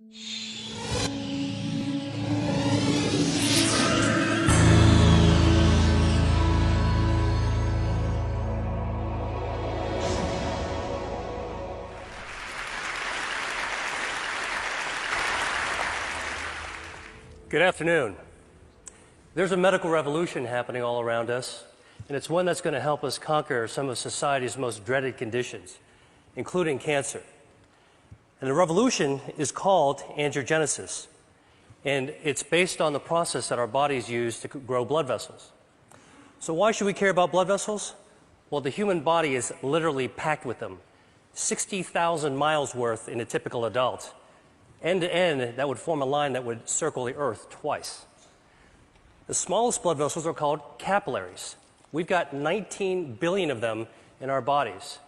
Good afternoon. There's a medical revolution happening all around us, and it's one that's going to help us conquer some of society's most dreaded conditions, including cancer. And the revolution is called angiogenesis, and it's based on the process that our bodies use to grow blood vessels. So why should we care about blood vessels? Well, the human body is literally packed with them, 60,000 miles worth in a typical adult. End to end, that would form a line that would circle the Earth twice. The smallest blood vessels are called capillaries. We've got 19 billion of them in our bodies.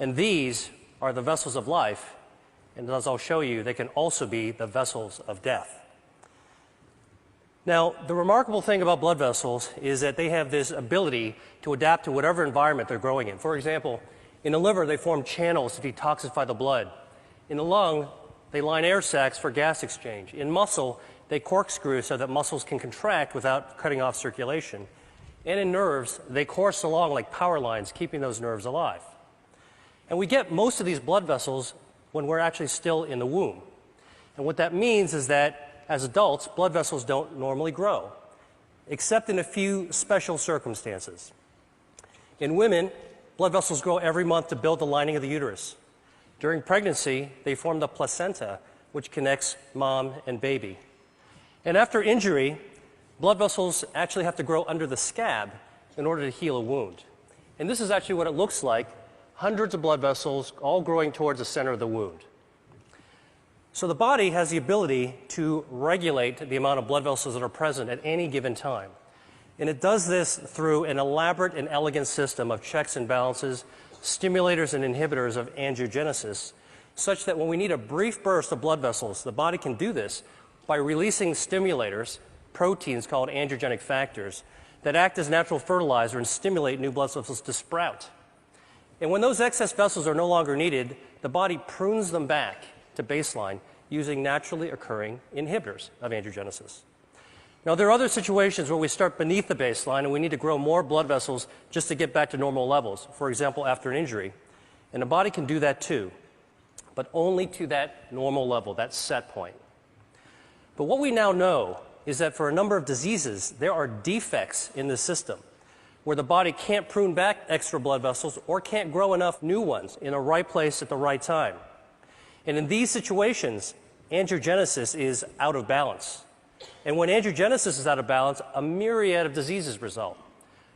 And these are the vessels of life. And as I'll show you, they can also be the vessels of death. Now, the remarkable thing about blood vessels is that they have this ability to adapt to whatever environment they're growing in. For example, in the liver, they form channels to detoxify the blood. In the lung, they line air sacs for gas exchange. In muscle, they corkscrew so that muscles can contract without cutting off circulation. And in nerves, they course along like power lines, keeping those nerves alive. And we get most of these blood vessels when we're actually still in the womb. And what that means is that as adults, blood vessels don't normally grow, except in a few special circumstances. In women, blood vessels grow every month to build the lining of the uterus. During pregnancy, they form the placenta, which connects mom and baby. And after injury, blood vessels actually have to grow under the scab in order to heal a wound. And this is actually what it looks like, hundreds of blood vessels all growing towards the center of the wound. So the body has the ability to regulate the amount of blood vessels that are present at any given time. And it does this through an elaborate and elegant system of checks and balances, stimulators and inhibitors of angiogenesis, such that when we need a brief burst of blood vessels, the body can do this by releasing stimulators, proteins called angiogenic factors, that act as natural fertilizer and stimulate new blood vessels to sprout. And when those excess vessels are no longer needed, the body prunes them back to baseline using naturally occurring inhibitors of angiogenesis. Now, there are other situations where we start beneath the baseline and we need to grow more blood vessels just to get back to normal levels, for example, after an injury. And the body can do that too, but only to that normal level, that set point. But what we now know is that for a number of diseases, there are defects in the system where the body can't prune back extra blood vessels or can't grow enough new ones in the right place at the right time. And in these situations, angiogenesis is out of balance. And when angiogenesis is out of balance, a myriad of diseases result.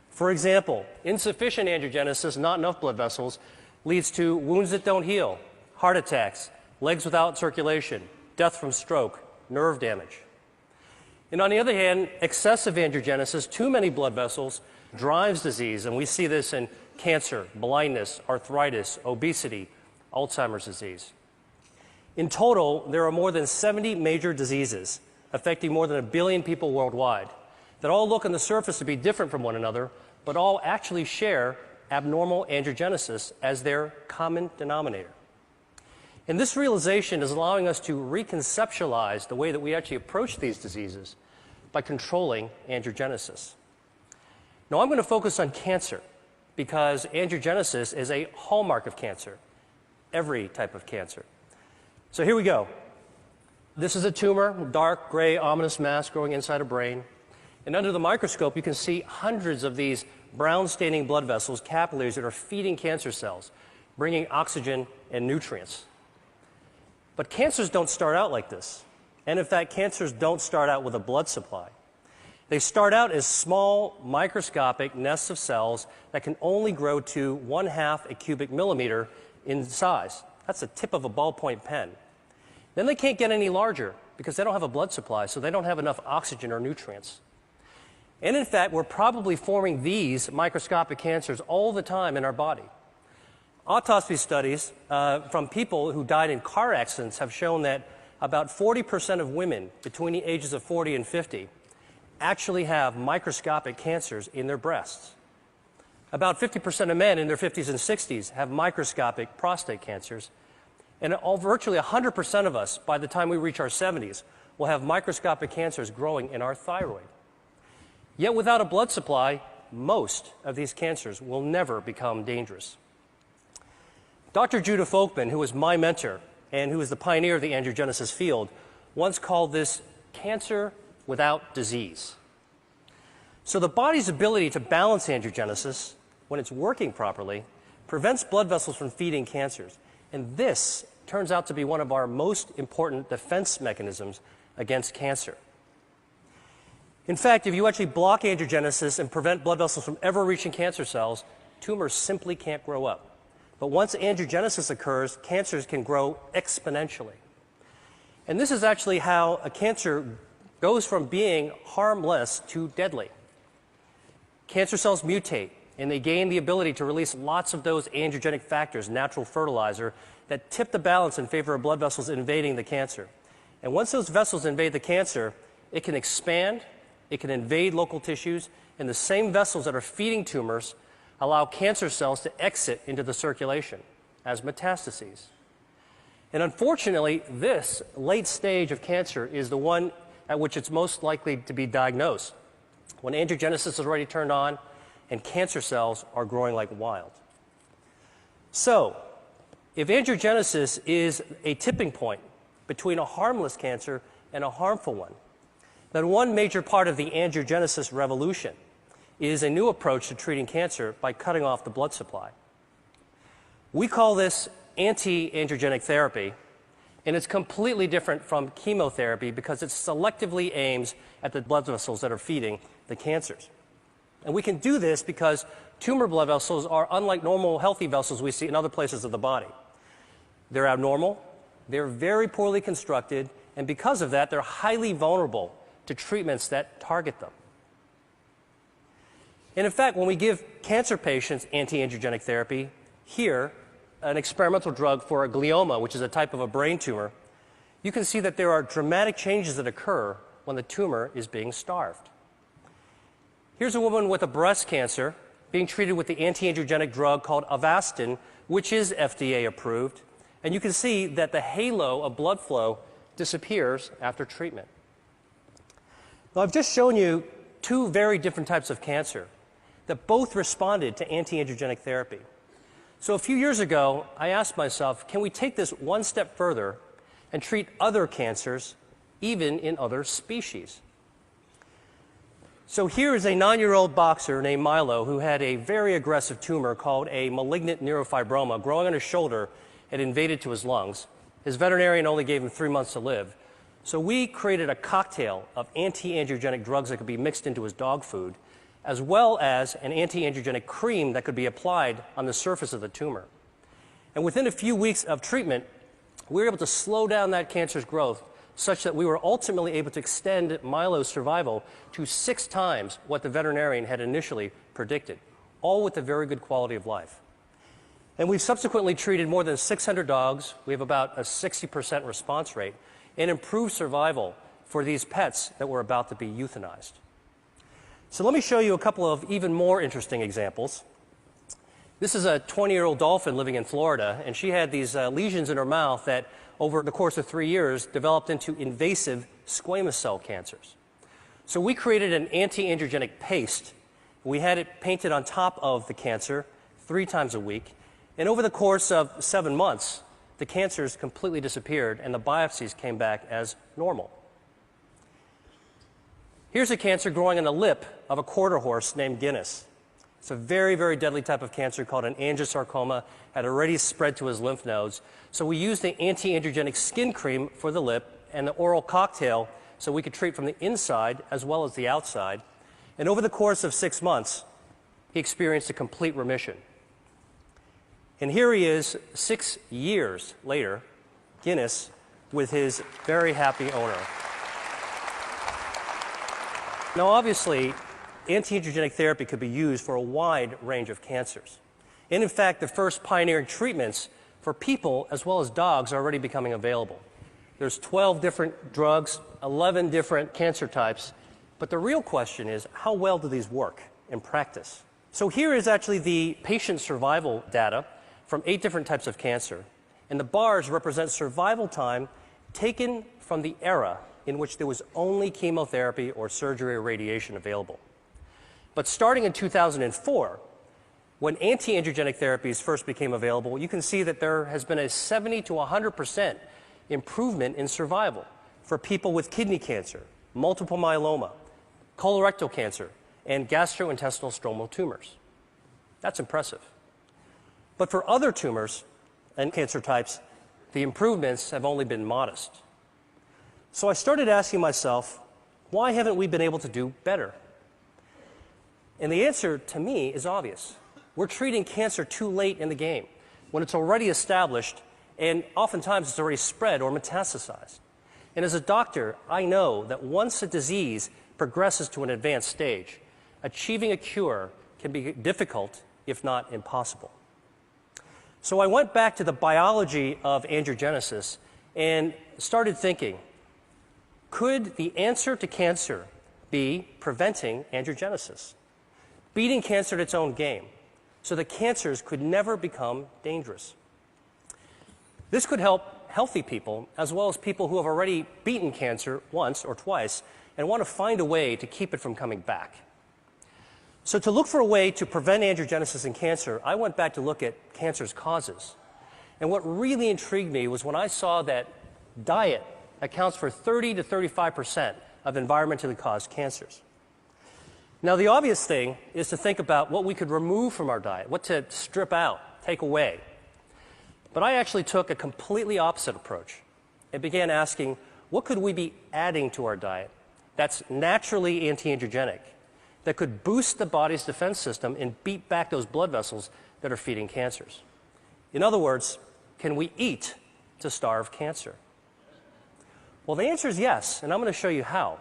For example, insufficient angiogenesis, not enough blood vessels, leads to wounds that don't heal, heart attacks, legs without circulation, death from stroke, nerve damage. And on the other hand, excessive angiogenesis, too many blood vessels, drives disease. And we see this in cancer, blindness, arthritis, obesity, Alzheimer's disease. In total, there are more than 70 major diseases affecting more than 1 billion people worldwide that all look on the surface to be different from one another, but all actually share abnormal angiogenesis as their common denominator. And this realization is allowing us to reconceptualize the way that we actually approach these diseases by controlling angiogenesis. Now, I'm going to focus on cancer because angiogenesis is a hallmark of cancer, every type of cancer. So here we go. This is a tumor, dark, gray, ominous mass growing inside a brain. And under the microscope, you can see hundreds of these brown-staining blood vessels, capillaries, that are feeding cancer cells, bringing oxygen and nutrients. But cancers don't start out like this. And in fact, cancers don't start out with a blood supply. They start out as small, microscopic nests of cells that can only grow to 1/2 a cubic millimeter in size. That's the tip of a ballpoint pen. Then they can't get any larger because they don't have a blood supply, so they don't have enough oxygen or nutrients. And in fact, we're probably forming these microscopic cancers all the time in our body. Autopsy studies from people who died in car accidents have shown that about 40% of women between the ages of 40 and 50 actually have microscopic cancers in their breasts. About 50% of men in their 50s and 60s have microscopic prostate cancers. And virtually 100% of us, by the time we reach our 70s, will have microscopic cancers growing in our thyroid. Yet without a blood supply, most of these cancers will never become dangerous. Dr. Judah Folkman, who was my mentor and who was the pioneer of the angiogenesis field, once called this cancer without disease. So the body's ability to balance angiogenesis, when it's working properly, prevents blood vessels from feeding cancers. And this turns out to be one of our most important defense mechanisms against cancer. In fact, if you actually block angiogenesis and prevent blood vessels from ever reaching cancer cells, tumors simply can't grow up. But once angiogenesis occurs, cancers can grow exponentially. And this is actually how a cancer goes from being harmless to deadly. Cancer cells mutate, and they gain the ability to release lots of those angiogenic factors, natural fertilizer, that tip the balance in favor of blood vessels invading the cancer. And once those vessels invade the cancer, it can expand, it can invade local tissues, and the same vessels that are feeding tumors allow cancer cells to exit into the circulation as metastases. And unfortunately, this late stage of cancer is the one at which it's most likely to be diagnosed, when angiogenesis is already turned on and cancer cells are growing like wild. So, if angiogenesis is a tipping point between a harmless cancer and a harmful one, then one major part of the angiogenesis revolution is a new approach to treating cancer by cutting off the blood supply. We call this anti-angiogenic therapy, and it's completely different from chemotherapy because it selectively aims at the blood vessels that are feeding the cancers. And we can do this because tumor blood vessels are unlike normal healthy vessels we see in other places of the body. They're abnormal, they're very poorly constructed, and because of that, they're highly vulnerable to treatments that target them. And in fact, when we give cancer patients anti-angiogenic therapy, here, an experimental drug for a glioma, which is a type of a brain tumor, you can see that there are dramatic changes that occur when the tumor is being starved. Here's a woman with a breast cancer being treated with the anti-angiogenic drug called Avastin, which is FDA approved, and you can see that the halo of blood flow disappears after treatment. Now, I've just shown you two very different types of cancer that both responded to anti-angiogenic therapy. So a few years ago, I asked myself, can we take this one step further and treat other cancers, even in other species? So here is a 9-year-old boxer named Milo who had a very aggressive tumor called a malignant neurofibroma growing on his shoulder and invaded to his lungs. His veterinarian only gave him 3 months to live. So we created a cocktail of anti-angiogenic drugs that could be mixed into his dog food, as well as an anti-angiogenic cream that could be applied on the surface of the tumor. And within a few weeks of treatment, we were able to slow down that cancer's growth such that we were ultimately able to extend Milo's survival to 6 times what the veterinarian had initially predicted, all with a very good quality of life. And we've subsequently treated more than 600 dogs. We have about a 60% response rate and improved survival for these pets that were about to be euthanized. So let me show you a couple of even more interesting examples. This is a 20-year-old dolphin living in Florida, and she had these lesions in her mouth that, over the course of 3 years, developed into invasive squamous cell cancers. So we created an anti-angiogenic paste. We had it painted on top of the cancer 3 times a week, and over the course of 7 months, the cancers completely disappeared and the biopsies came back as normal. Here's a cancer growing on the lip of a quarter horse named Guinness. It's a very, very deadly type of cancer called an angiosarcoma, had already spread to his lymph nodes. So we used the anti-angiogenic skin cream for the lip and the oral cocktail so we could treat from the inside as well as the outside. And over the course of 6 months, he experienced a complete remission. And here he is 6 years later, Guinness, with his very happy owner. Now, obviously, anti-angiogenic therapy could be used for a wide range of cancers. And in fact, the first pioneering treatments for people as well as dogs are already becoming available. There's 12 different drugs, 11 different cancer types, but the real question is, how well do these work in practice? So here is actually the patient survival data from 8 different types of cancer. And the bars represent survival time taken from the era in which there was only chemotherapy or surgery or radiation available. But starting in 2004, when anti-angiogenic therapies first became available, you can see that there has been a 70 to 100% improvement in survival for people with kidney cancer, multiple myeloma, colorectal cancer, and gastrointestinal stromal tumors. That's impressive. But for other tumors and cancer types, the improvements have only been modest. So I started asking myself, why haven't we been able to do better? And the answer to me is obvious. We're treating cancer too late in the game, when it's already established and oftentimes it's already spread or metastasized. And as a doctor, I know that once a disease progresses to an advanced stage, achieving a cure can be difficult, if not impossible. So I went back to the biology of angiogenesis and started thinking, could the answer to cancer be preventing angiogenesis? Beating cancer at its own game, so that cancers could never become dangerous. This could help healthy people, as well as people who have already beaten cancer once or twice and want to find a way to keep it from coming back. So to look for a way to prevent angiogenesis in cancer, I went back to look at cancer's causes. And what really intrigued me was when I saw that diet accounts for 30 to 35% of environmentally caused cancers. Now, the obvious thing is to think about what we could remove from our diet, what to strip out, take away. But I actually took a completely opposite approach and began asking, what could we be adding to our diet that's naturally anti-angiogenic, that could boost the body's defense system and beat back those blood vessels that are feeding cancers? In other words, can we eat to starve cancer? Well, the answer is yes, and I'm going to show you how.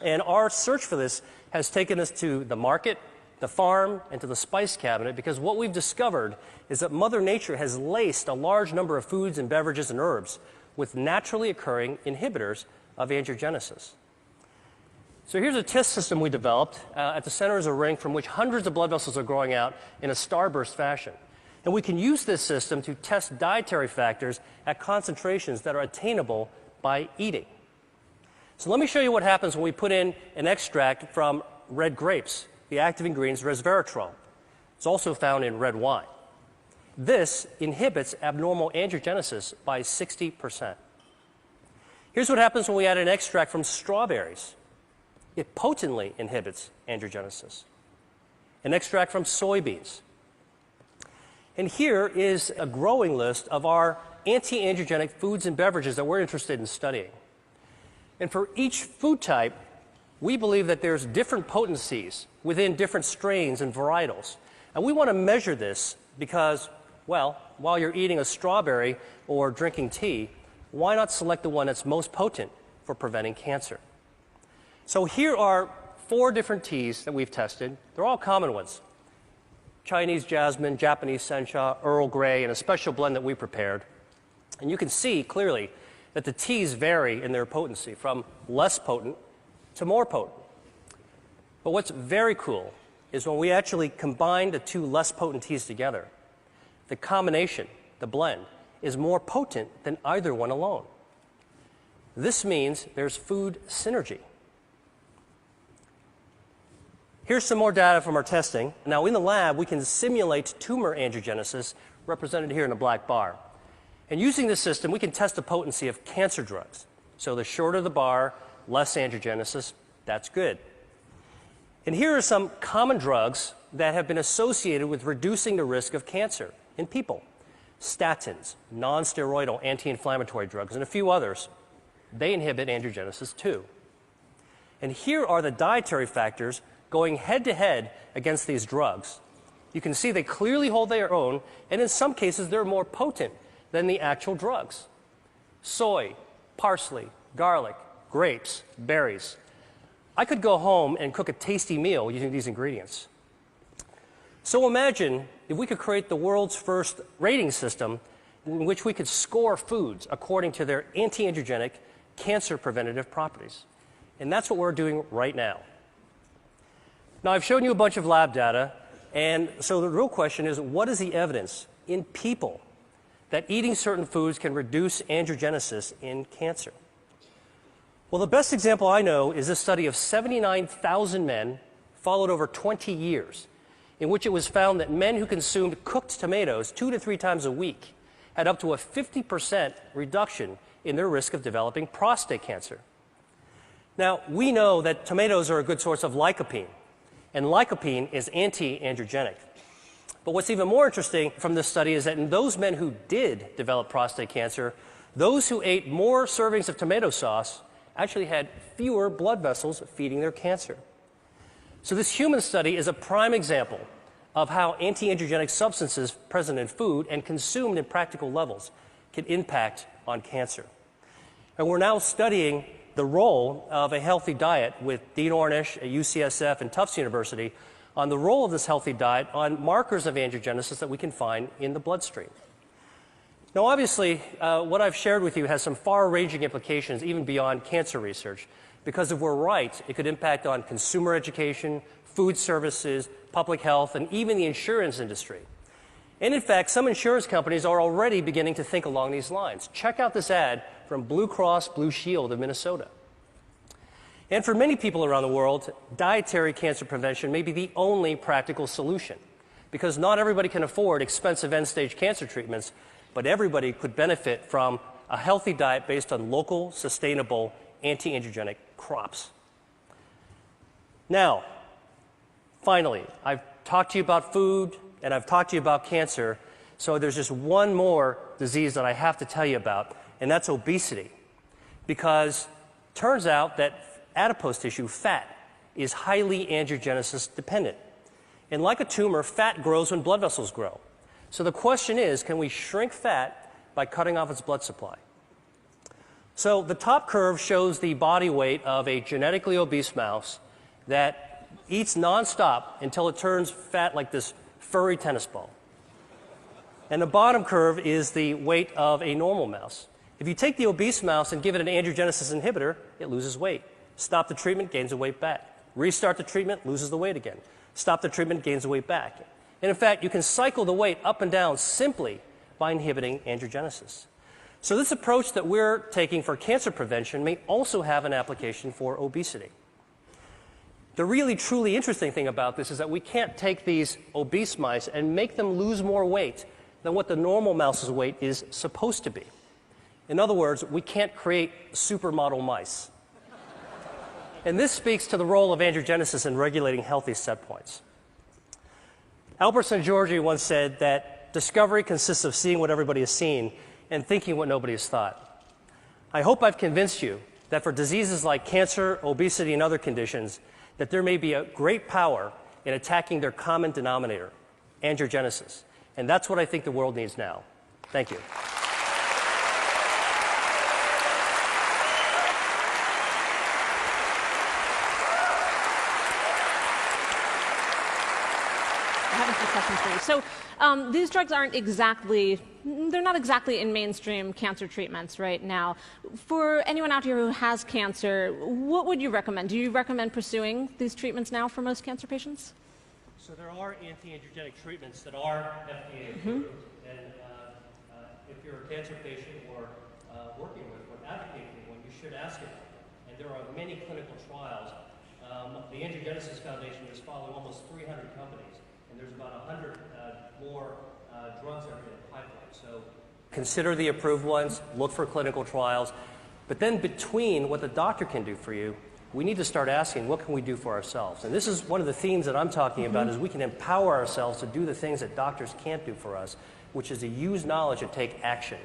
And our search for this has taken us to the market, the farm, and to the spice cabinet, because what we've discovered is that Mother Nature has laced a large number of foods and beverages and herbs with naturally occurring inhibitors of angiogenesis. So here's a test system we developed. At the center is a ring from which hundreds of blood vessels are growing out in a starburst fashion. And we can use this system to test dietary factors at concentrations that are attainable by eating. So let me show you what happens when we put in an extract from red grapes. The active ingredient is resveratrol. It's also found in red wine. This inhibits abnormal angiogenesis by 60%. Here's what happens when we add an extract from strawberries. It potently inhibits angiogenesis. An extract from soybeans. And here is a growing list of our anti-angiogenic foods and beverages that we're interested in studying. And for each food type, we believe that there's different potencies within different strains and varietals. And we want to measure this because, well, while you're eating a strawberry or drinking tea, why not select the one that's most potent for preventing cancer? So here are 4 different teas that we've tested. They're all common ones. Chinese jasmine, Japanese sencha, Earl Grey, and a special blend that we prepared. And you can see clearly that the teas vary in their potency from less potent to more potent. But what's very cool is when we actually combine the 2 less potent teas together, the combination, the blend, is more potent than either one alone. This means there's food synergy. Here's some more data from our testing. Now, in the lab, we can simulate tumor angiogenesis, represented here in the black bar. And using this system, we can test the potency of cancer drugs. So the shorter the bar, less angiogenesis, that's good. And here are some common drugs that have been associated with reducing the risk of cancer in people. Statins, non-steroidal anti-inflammatory drugs, and a few others. They inhibit angiogenesis too. And here are the dietary factors going head-to-head against these drugs. You can see they clearly hold their own, and in some cases they're more potent than the actual drugs. Soy, parsley, garlic, grapes, berries. I could go home and cook a tasty meal using these ingredients. So imagine if we could create the world's first rating system in which we could score foods according to their anti-angiogenic, cancer-preventative properties. And that's what we're doing right now. Now, I've shown you a bunch of lab data, and so the real question is, what is the evidence in people that eating certain foods can reduce angiogenesis in cancer. Well, the best example I know is a study of 79,000 men followed over 20 years, in which it was found that men who consumed cooked tomatoes 2 to 3 times a week had up to a 50% reduction in their risk of developing prostate cancer. Now, we know that tomatoes are a good source of lycopene, and lycopene is anti-angiogenic. But what's even more interesting from this study is that in those men who did develop prostate cancer, those who ate more servings of tomato sauce actually had fewer blood vessels feeding their cancer. So this human study is a prime example of how anti-angiogenic substances present in food and consumed in practical levels can impact on cancer. And we're now studying the role of a healthy diet with Dean Ornish at UCSF and Tufts University on the role of this healthy diet on markers of angiogenesis that we can find in the bloodstream. Now, obviously, what I've shared with you has some far-ranging implications even beyond cancer research, because if we're right, it could impact on consumer education, food services, public health, and even the insurance industry. And in fact, some insurance companies are already beginning to think along these lines. Check out this ad from Blue Cross Blue Shield of Minnesota. And for many people around the world, dietary cancer prevention may be the only practical solution, because not everybody can afford expensive end-stage cancer treatments, but everybody could benefit from a healthy diet based on local, sustainable, anti-angiogenic crops. Now, finally, I've talked to you about food, and I've talked to you about cancer, so there's just one more disease that I have to tell you about, and that's obesity. Because it turns out that adipose tissue, fat, is highly angiogenesis dependent. And like a tumor, fat grows when blood vessels grow. So the question is, can we shrink fat by cutting off its blood supply? So the top curve shows the body weight of a genetically obese mouse that eats nonstop until it turns fat like this furry tennis ball. And the bottom curve is the weight of a normal mouse. If you take the obese mouse and give it an angiogenesis inhibitor, it loses weight. Stop the treatment, gains the weight back. Restart the treatment, loses the weight again. Stop the treatment, gains the weight back. And in fact, you can cycle the weight up and down simply by inhibiting angiogenesis. So this approach that we're taking for cancer prevention may also have an application for obesity. The really, truly interesting thing about this is that we can't take these obese mice and make them lose more weight than what the normal mouse's weight is supposed to be. In other words, we can't create supermodel mice. And this speaks to the role of angiogenesis in regulating healthy set points. Albert Szent-Györgyi once said that discovery consists of seeing what everybody has seen and thinking what nobody has thought. I hope I've convinced you that for diseases like cancer, obesity, and other conditions, that there may be a great power in attacking their common denominator, angiogenesis. And that's what I think the world needs now. Thank you. So these drugs aren't exactly, they're not exactly in mainstream cancer treatments right now. For anyone out here who has cancer, what would you recommend? Do you recommend pursuing these treatments now for most cancer patients? So there are anti-angiogenic treatments that are FDA approved. And if you're a cancer patient or working with or advocating for one, you should ask about it. And there are many clinical trials. The Angiogenesis Foundation is following almost 300 companies. And there's about 100 more drugs that are in the pipeline. So consider the approved ones, look for clinical trials. But then between what the doctor can do for you, we need to start asking, what can we do for ourselves? And this is one of the themes that I'm talking about, is we can empower ourselves to do the things that doctors can't do for us, which is to use knowledge and take action.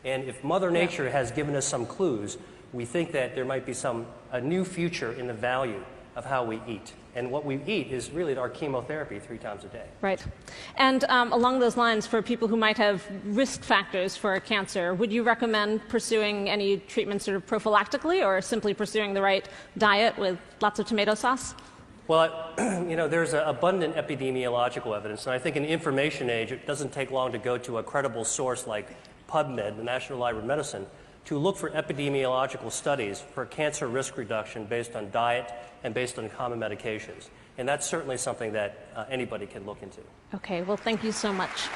And if Mother Nature has given us some clues, we think that there might be a new future in the value of how we eat. And what we eat is really our chemotherapy 3 times a day. Right. And along those lines, for people who might have risk factors for cancer, would you recommend pursuing any treatment sort of prophylactically, or simply pursuing the right diet with lots of tomato sauce? Well, you know, there's abundant epidemiological evidence, and I think in the information age, it doesn't take long to go to a credible source like PubMed, the National Library of Medicine, to look for epidemiological studies for cancer risk reduction based on diet and based on common medications. And that's certainly something that anybody can look into. Okay, well, thank you so much.